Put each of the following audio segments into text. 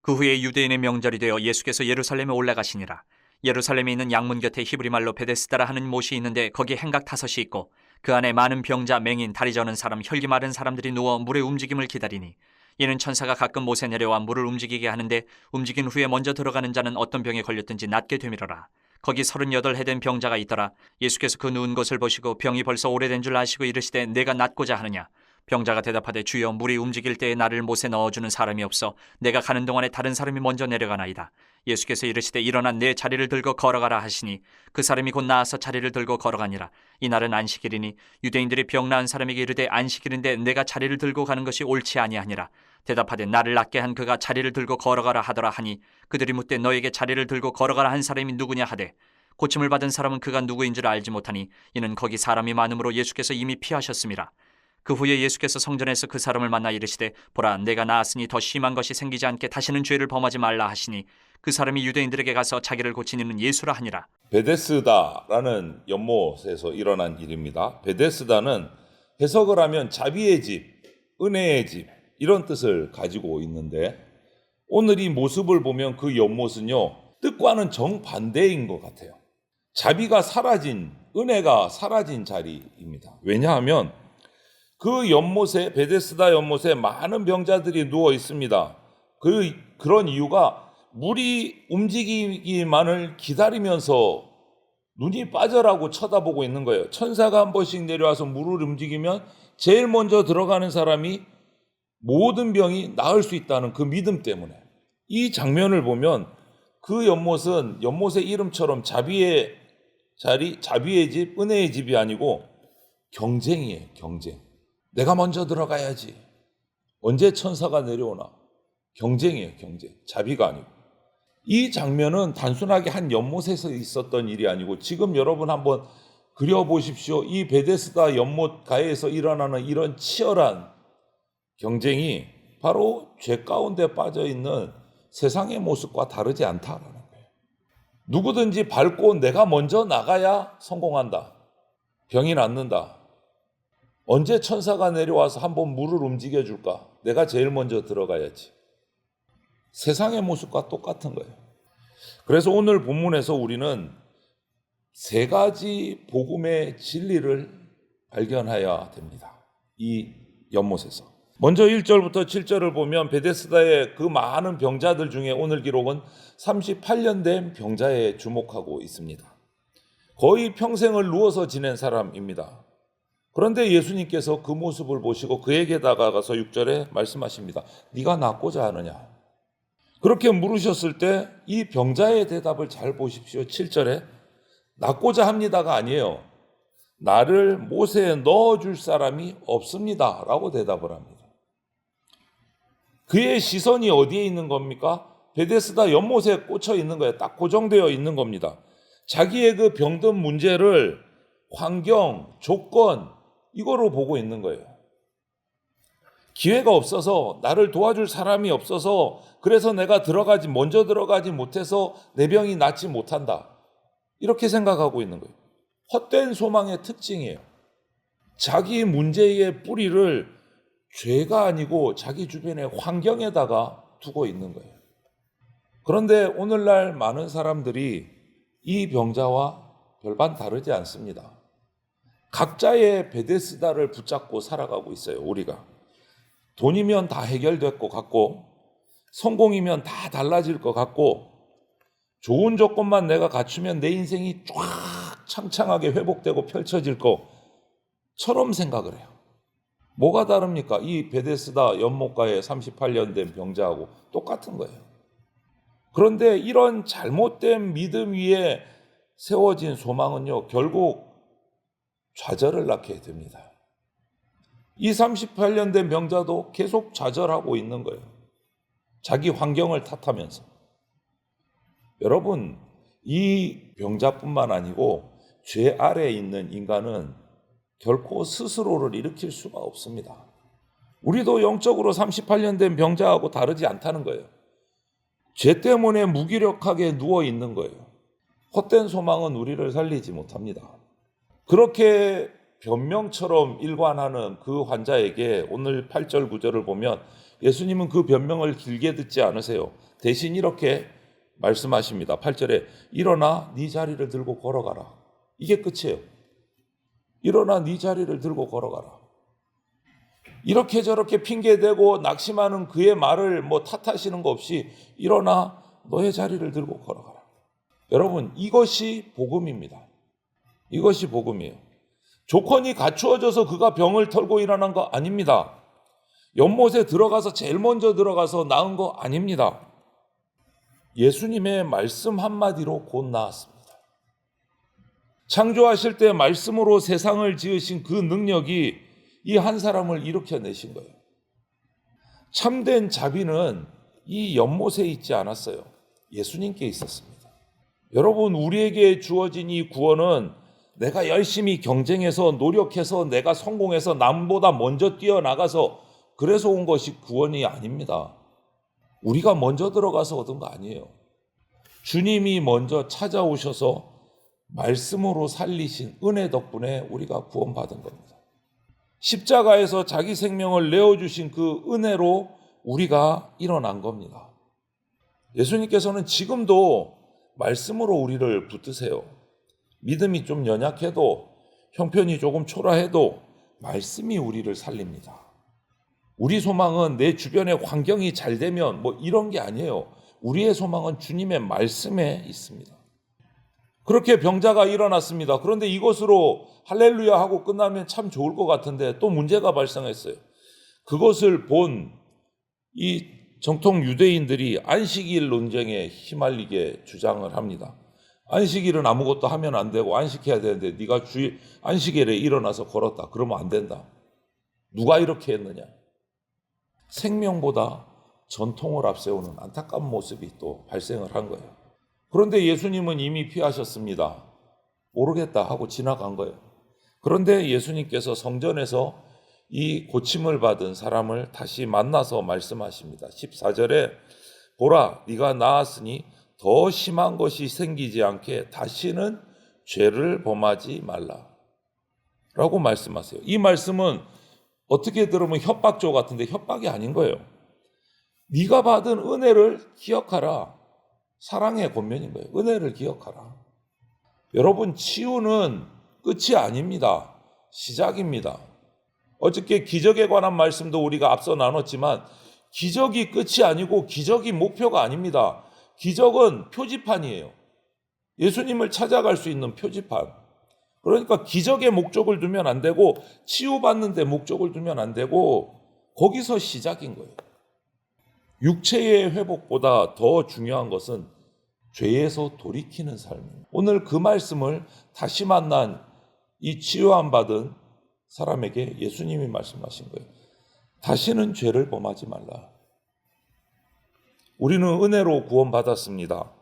그 후에 유대인의 명절이 되어 예수께서 예루살렘에 올라가시니라. 예루살렘에 있는 양문 곁에 히브리 말로 베데스다라 하는 못이 있는데 거기 행각 5이 있고 그 안에 많은 병자, 맹인, 다리 저는 사람, 혈기 마른 사람들이 누워 물의 움직임을 기다리니 이는 천사가 가끔 못에 내려와 물을 움직이게 하는데 움직인 후에 먼저 들어가는 자는 어떤 병에 걸렸든지 낫게 되밀어라. 거기 38해 된 병자가 있더라. 예수께서 그 누운 것을 보시고 병이 벌써 오래된 줄 아시고 이르시되 내가 낫고자 하느냐. 병자가 대답하되 주여 물이 움직일 때에 나를 못에 넣어주는 사람이 없어 내가 가는 동안에 다른 사람이 먼저 내려가나이다. 예수께서 이르시되 일어나 내 자리를 들고 걸어가라 하시니 그 사람이 곧 나아서 자리를 들고 걸어가니라. 이날은 안식일이니 유대인들이 병 나은 사람에게 이르되 안식일인데 내가 자리를 들고 가는 것이 옳지 아니하니라. 대답하되 나를 낫게 한 그가 자리를 들고 걸어가라 하더라 하니 그들이 묻되 너에게 자리를 들고 걸어가라 한 사람이 누구냐 하되 고침을 받은 사람은 그가 누구인 줄 알지 못하니 이는 거기 사람이 많음으로 예수께서 이미 피하셨음이라. 그 후에 예수께서 성전에서 그 사람을 만나 이르시되 보라 내가 나았으니 더 심한 것이 생기지 않게 다시는 죄를 범하지 말라 하시니 그 사람이 유대인들에게 가서 자기를 고친 이는 예수라 하니라. 베데스다라는 연못에서 일어난 일입니다. 베데스다는 해석을 하면 자비의 집, 은혜의 집 이런 뜻을 가지고 있는데 오늘 이 모습을 보면 그 연못은요 뜻과는 정반대인 것 같아요. 자비가 사라진, 은혜가 사라진 자리입니다. 왜냐하면 그 연못에, 베데스다 연못에 많은 병자들이 누워 있습니다. 그런 이유가 물이 움직이기만을 기다리면서 눈이 빠져라고 쳐다보고 있는 거예요. 천사가 한 번씩 내려와서 물을 움직이면 제일 먼저 들어가는 사람이 모든 병이 나을 수 있다는 그 믿음 때문에. 이 장면을 보면 그 연못은 연못의 이름처럼 자비의 자리, 자비의 집, 은혜의 집이 아니고 경쟁이에요. 경쟁. 내가 먼저 들어가야지. 언제 천사가 내려오나. 경쟁이에요. 경쟁. 자비가 아니고. 이 장면은 단순하게 한 연못에서 있었던 일이 아니고 지금 여러분 한번 그려보십시오. 이 베데스다 연못 가에서 일어나는 이런 치열한 경쟁이 바로 죄 가운데 빠져있는 세상의 모습과 다르지 않다라는 거예요. 누구든지 밟고 내가 먼저 나가야 성공한다. 병이 낫는다. 언제 천사가 내려와서 한번 물을 움직여줄까? 내가 제일 먼저 들어가야지. 세상의 모습과 똑같은 거예요. 그래서 오늘 본문에서 우리는 3가지 복음의 진리를 발견해야 됩니다. 이 연못에서. 먼저 1절부터 7절을 보면 베데스다의 그 많은 병자들 중에 오늘 기록은 38년 된 병자에 주목하고 있습니다. 거의 평생을 누워서 지낸 사람입니다. 그런데 예수님께서 그 모습을 보시고 그에게 다가가서 6절에 말씀하십니다. 네가 낫고자 하느냐? 그렇게 물으셨을 때 이 병자의 대답을 잘 보십시오. 7절에 낫고자 합니다가 아니에요. 나를 못에 넣어줄 사람이 없습니다 라고 대답을 합니다. 그의 시선이 어디에 있는 겁니까? 베데스다 연못에 꽂혀 있는 거예요. 딱 고정되어 있는 겁니다. 자기의 그 병든 문제를 환경, 조건 이거로 보고 있는 거예요. 기회가 없어서 나를 도와줄 사람이 없어서 그래서 내가 먼저 들어가지 못해서 내 병이 낫지 못한다. 이렇게 생각하고 있는 거예요. 헛된 소망의 특징이에요. 자기 문제의 뿌리를 죄가 아니고 자기 주변의 환경에다가 두고 있는 거예요. 그런데 오늘날 많은 사람들이 이 병자와 별반 다르지 않습니다. 각자의 베데스다를 붙잡고 살아가고 있어요. 우리가 돈이면 다 해결될 것 같고 성공이면 다 달라질 것 같고 좋은 조건만 내가 갖추면 내 인생이 쫙 창창하게 회복되고 펼쳐질 것처럼 생각을 해요. 뭐가 다릅니까? 이 베데스다 연못가에 38년 된 병자하고 똑같은 거예요. 그런데 이런 잘못된 믿음 위에 세워진 소망은요, 결국 좌절을 낳게 됩니다. 이 38년 된 병자도 계속 좌절하고 있는 거예요. 자기 환경을 탓하면서. 여러분, 이 병자뿐만 아니고 죄 아래에 있는 인간은 결코 스스로를 일으킬 수가 없습니다. 우리도 영적으로 38년 된 병자하고 다르지 않다는 거예요. 죄 때문에 무기력하게 누워 있는 거예요. 헛된 소망은 우리를 살리지 못합니다. 그렇게 변명처럼 일관하는 그 환자에게 오늘 8절 9절을 보면 예수님은 그 변명을 길게 듣지 않으세요. 대신 이렇게 말씀하십니다. 8절에 일어나 네 자리를 들고 걸어가라. 이게 끝이에요. 일어나 네 자리를 들고 걸어가라. 이렇게 저렇게 핑계대고 낙심하는 그의 말을 탓하시는 거 없이 일어나 너의 자리를 들고 걸어가라. 여러분, 이것이 복음입니다. 이것이 복음이에요. 조건이 갖추어져서 그가 병을 털고 일어난 거 아닙니다. 연못에 들어가서 제일 먼저 들어가서 나은 거 아닙니다. 예수님의 말씀 한마디로 곧 나았습니다. 창조하실 때 말씀으로 세상을 지으신 그 능력이 이 한 사람을 일으켜내신 거예요. 참된 자비는 이 연못에 있지 않았어요. 예수님께 있었습니다. 여러분, 우리에게 주어진 이 구원은 내가 열심히 경쟁해서 노력해서 내가 성공해서 남보다 먼저 뛰어나가서 그래서 온 것이 구원이 아닙니다. 우리가 먼저 들어가서 얻은 거 아니에요. 주님이 먼저 찾아오셔서 말씀으로 살리신 은혜 덕분에 우리가 구원받은 겁니다. 십자가에서 자기 생명을 내어주신 그 은혜로 우리가 일어난 겁니다. 예수님께서는 지금도 말씀으로 우리를 붙드세요. 믿음이 좀 연약해도 형편이 조금 초라해도 말씀이 우리를 살립니다. 우리 소망은 내 주변의 환경이 잘 되면 이런 게 아니에요. 우리의 소망은 주님의 말씀에 있습니다. 그렇게 병자가 일어났습니다. 그런데 이것으로 할렐루야 하고 끝나면 참 좋을 것 같은데 또 문제가 발생했어요. 그것을 본 이 정통 유대인들이 안식일 논쟁에 휘말리게 주장을 합니다. 안식일은 아무것도 하면 안 되고 안식해야 되는데 네가 안식일에 일어나서 걸었다. 그러면 안 된다. 누가 이렇게 했느냐. 생명보다 전통을 앞세우는 안타까운 모습이 또 발생을 한 거예요. 그런데 예수님은 이미 피하셨습니다. 모르겠다 하고 지나간 거예요. 그런데 예수님께서 성전에서 이 고침을 받은 사람을 다시 만나서 말씀하십니다. 14절에 보라, 네가 나았으니 더 심한 것이 생기지 않게 다시는 죄를 범하지 말라 라고 말씀하세요. 이 말씀은 어떻게 들으면 협박조 같은데 협박이 아닌 거예요. 네가 받은 은혜를 기억하라. 사랑의 권면인 거예요. 은혜를 기억하라. 여러분, 치유는 끝이 아닙니다. 시작입니다. 어저께 기적에 관한 말씀도 우리가 앞서 나눴지만 기적이 끝이 아니고 기적이 목표가 아닙니다. 기적은 표지판이에요. 예수님을 찾아갈 수 있는 표지판. 그러니까 기적에 목적을 두면 안 되고 치유받는 데 목적을 두면 안 되고 거기서 시작인 거예요. 육체의 회복보다 더 중요한 것은 죄에서 돌이키는 삶입니다. 오늘 그 말씀을 다시 만난 이 치유함 받은 사람에게 예수님이 말씀하신 거예요. 다시는 죄를 범하지 말라. 우리는 은혜로 구원받았습니다.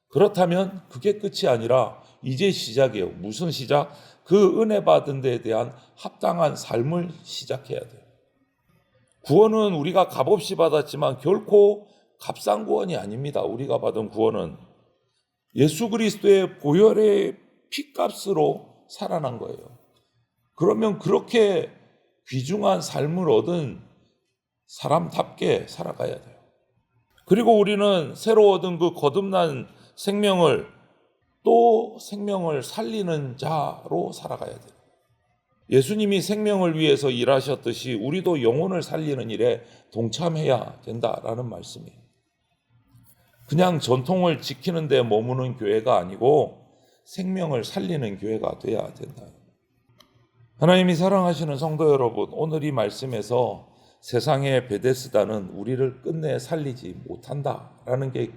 그렇다면 그게 끝이 아니라 이제 시작이에요. 무슨 시작? 그 은혜 받은 데에 대한 합당한 삶을 시작해야 돼요. 구원은 우리가 값없이 받았지만 결코 값싼 구원이 아닙니다. 우리가 받은 구원은 예수 그리스도의 보혈의 피값으로 살아난 거예요. 그러면 그렇게 귀중한 삶을 얻은 사람답게 살아가야 돼요. 그리고 우리는 새로 얻은 그 거듭난 생명을 또 생명을 살리는 자로 살아가야 돼요. 예수님이 생명을 위해서 일하셨듯이 우리도 영혼을 살리는 일에 동참해야 된다라는 말씀이에요. 그냥 전통을 지키는 데 머무는 교회가 아니고 생명을 살리는 교회가 돼야 된다. 하나님이 사랑하시는 성도 여러분, 오늘 이 말씀에서 세상의 베데스다는 우리를 끝내 살리지 못한다라는 게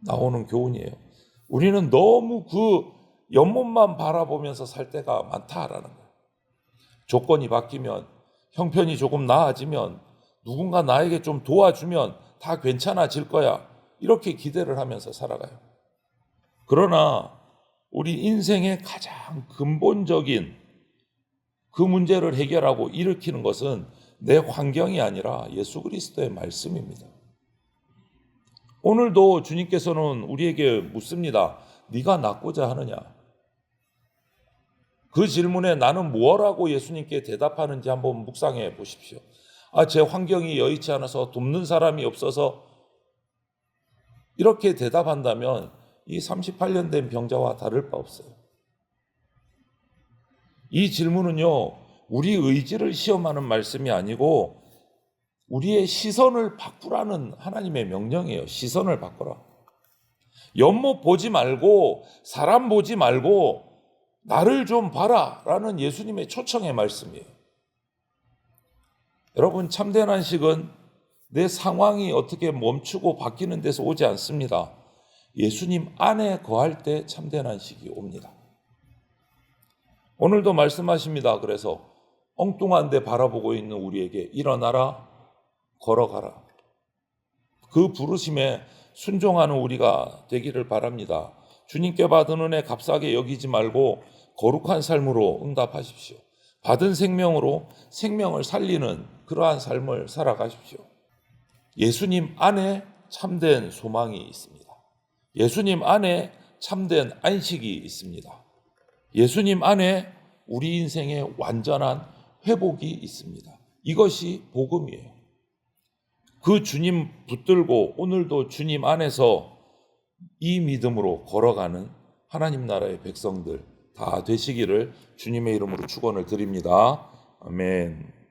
나오는 교훈이에요. 우리는 너무 그 연못만 바라보면서 살 때가 많다라는 거예요. 조건이 바뀌면, 형편이 조금 나아지면, 누군가 나에게 좀 도와주면 다 괜찮아질 거야. 이렇게 기대를 하면서 살아가요. 그러나 우리 인생의 가장 근본적인 그 문제를 해결하고 일으키는 것은 내 환경이 아니라 예수 그리스도의 말씀입니다. 오늘도 주님께서는 우리에게 묻습니다. 네가 낫고자 하느냐? 그 질문에 나는 무엇라고 예수님께 대답하는지 한번 묵상해 보십시오. 제 환경이 여의치 않아서 돕는 사람이 없어서 이렇게 대답한다면 이 38년 된 병자와 다를 바 없어요. 이 질문은요, 우리 의지를 시험하는 말씀이 아니고 우리의 시선을 바꾸라는 하나님의 명령이에요. 시선을 바꾸라. 연못 보지 말고 사람 보지 말고 나를 좀 봐라 라는 예수님의 초청의 말씀이에요. 여러분, 참된 안식은 내 상황이 어떻게 멈추고 바뀌는 데서 오지 않습니다. 예수님 안에 거할 때 참된 안식이 옵니다. 오늘도 말씀하십니다. 그래서 엉뚱한 데 바라보고 있는 우리에게 일어나라, 걸어가라. 그 부르심에 순종하는 우리가 되기를 바랍니다. 주님께 받은 은혜 값싸게 여기지 말고 거룩한 삶으로 응답하십시오. 받은 생명으로 생명을 살리는 그러한 삶을 살아가십시오. 예수님 안에 참된 소망이 있습니다. 예수님 안에 참된 안식이 있습니다. 예수님 안에 우리 인생의 완전한 회복이 있습니다. 이것이 복음이에요. 그 주님 붙들고 오늘도 주님 안에서 이 믿음으로 걸어가는 하나님 나라의 백성들 다 되시기를 주님의 이름으로 축원을 드립니다. 아멘.